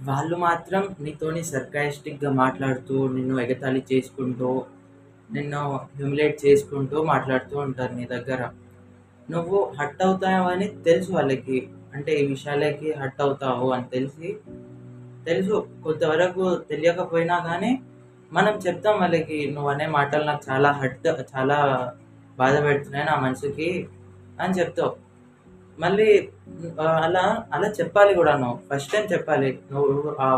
వాళ్ళు మాత్రం నీతోని సర్కాస్టిక్‌గా మాట్లాడుతూ, నిన్ను ఎగతాళి చేసుకుంటూ, నిన్ను హ్యూమిలేట్ చేసుకుంటూ మాట్లాడుతూ ఉంటారు నీ దగ్గర. నువ్వు హర్ట్ అవుతావని తెలుసు వాళ్ళకి. అంటే ఈ విషయాలకి హర్ట్ అవుతావు అని తెలుసు. కొంతవరకు తెలియకపోయినా గానీ, మనం చెప్తాం వాళ్ళకి, "నువ్వనే మాటలు నాకు చాలా బాధ పెడుతున్నాయి నా మనసుకి" అని చెప్తావు. మళ్ళీ అలా అలా చెప్పాలి గూడా నువ్వు. ఫస్ట్ టైమ్ చెప్పాలి. నువ్వు ఆ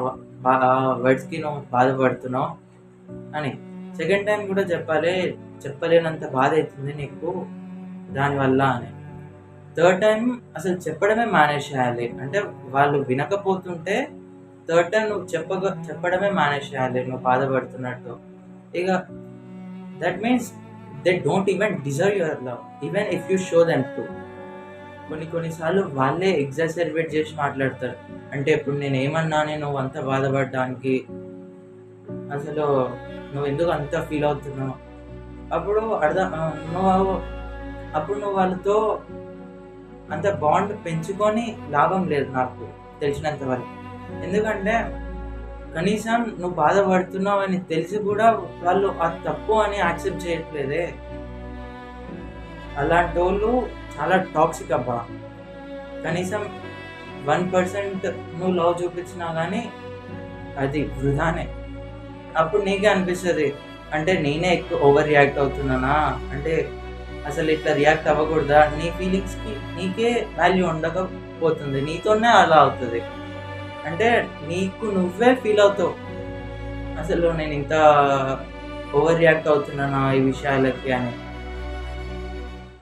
వర్డ్స్‌కి నువ్వు బాధపడుతున్నావు అని. సెకండ్ టైమ్ గూడా చెప్పాలి. చెప్పలేనంత బాధైతుంది నీకు దానివల్ల అని. థర్డ్ టైమ్ అసలు చెప్పడమే మానేషేయాలి. అంటే వాళ్ళు వినకపోతుంటే థర్డ్ టైమ్ నువ్వు చెప్పడమే మానేషేయాలి నువ్వు బాధపడుతున్నట్టు. ఇగ that means they don't even deserve your love. Even if you show them to. కొన్ని సార్లు వాళ్ళే ఎగ్జాజర్బేట్ చేసి మాట్లాడతారు. అంటే ఇప్పుడు నేనేమన్నానే నువ్వంత బాధపడడానికి? అసలు నువ్వెందుకు అంత ఫీల్ అవుతున్నావు? అప్పుడు నువ్వు నువ్వు వాళ్ళతో అంత బాండ్ పెంచుకొని లాభం లేదు నాకు తెలిసినంత వరకు. ఎందుకంటే కనీసం నువ్వు బాధపడుతున్నావని తెలిసి కూడా వాళ్ళు అది తప్పు అని యాక్సెప్ట్ చేయట్లేదే. అలాంటోళ్ళు చాలా టాక్సిక్ అబ్బా! కనీసం 1% నువ్వు లవ్ చూపించినా గానీ అది వృధానే. అప్పుడు నీకే అనిపిస్తది. అంటే నేనే ఎక్కువ ఓవర్ రియాక్ట్ అవుతున్నానా? అంటే అసలు ఇట్లా రియాక్ట్ అవ్వకూడదా? నీ ఫీలింగ్స్‌కి నీకే వాల్యూ ఉండకపోతుంది. నీతోనే అలా అవుతది. అంటే నీకు నువ్వే ఫీల్ అవుతావు. అసలు నేనింత ఓవర్ రియాక్ట్ అవుతున్నానా ఈ విషయాలకి అని.